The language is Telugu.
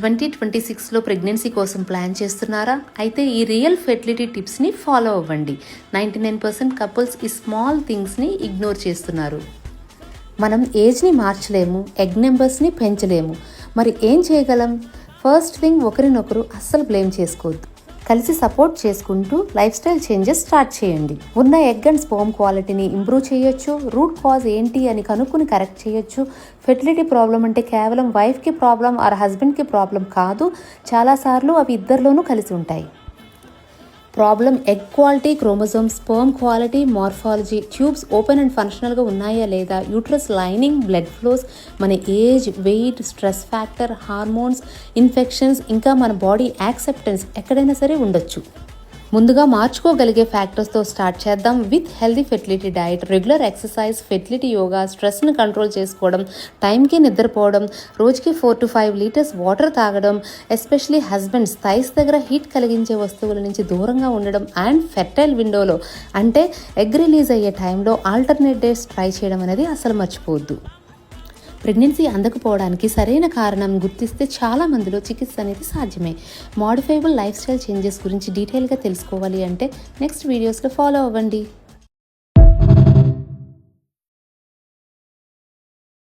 2026లో ప్రెగ్నెన్సీ కోసం ప్లాన్ చేస్తున్నారా? అయితే ఈ రియల్ ఫెర్టిలిటీ టిప్స్ని ఫాలో అవ్వండి. 99% కపుల్స్ ఈ స్మాల్ థింగ్స్ని ఇగ్నోర్ చేస్తున్నారు. మనం ఏజ్ని మార్చలేము, ఎగ్ నెంబర్స్ని పెంచలేము. మరి ఏం చేయగలం? ఫస్ట్ థింగ్, ఒకరినొకరు అస్సలు బ్లేమ్ చేసుకోవద్దు. కలిసి సపోర్ట్ చేసుకుంటూ లైఫ్ స్టైల్ చేంజెస్ స్టార్ట్ చేయండి. ఉన్న ఎగ్ అండ్ స్పర్మ్ క్వాలిటీని ఇంప్రూవ్ చేయొచ్చు. రూట్ కాజ్ ఏంటి అని కనుక్కుని కరెక్ట్ చేయొచ్చు. ఫెర్టిలిటీ ప్రాబ్లం అంటే కేవలం వైఫ్కి ప్రాబ్లం ఆర్ హస్బెండ్కి ప్రాబ్లం కాదు, చాలాసార్లు అవి ఇద్దరిలోనూ కలిసి ఉంటాయి. Problem egg quality, chromosome, sperm quality, morphology, tubes open and ఫంక్షనల్గా ఉన్నాయా లేదా, యూట్రస్ లైనింగ్, బ్లడ్ ఫ్లోస్, మన age, weight, stress factor, hormones, infections, ఇంకా మన బాడీ యాక్సెప్టెన్స్ ఎక్కడైనా సరే ఉండొచ్చు. ముందుగా మార్చుకోగలిగే ఫ్యాక్టర్స్తో స్టార్ట్ చేద్దాం. With healthy fertility diet, regular exercise, fertility yoga, స్ట్రెస్ని కంట్రోల్ చేసుకోవడం, టైంకి నిద్రపోవడం, రోజుకి 4 to 5 లీటర్స్ వాటర్ తాగడం, ఎస్పెషలీ హస్బెండ్స్ థైస్ దగ్గర హీట్ కలిగించే వస్తువుల నుంచి దూరంగా ఉండడం, అండ్ ఫెర్టైల్ విండోలో అంటే ఎగ్ రిలీజ్ అయ్యే టైంలో ఆల్టర్నేట్ డేస్ ట్రై చేయడం అనేది అసలు మర్చిపోవద్దు. ప్రెగ్నెన్సీ అందకపోవడానికి సరైన కారణం గుర్తిస్తే చాలా మందిలో చికిత్స అనేది సాధ్యమే. మోడిఫైబుల్ లైఫ్ స్టైల్ చేంజెస్ గురించి డీటెయిల్గా తెలుసుకోవాలి అంటే నెక్స్ట్ వీడియోస్లో ఫాలో అవ్వండి.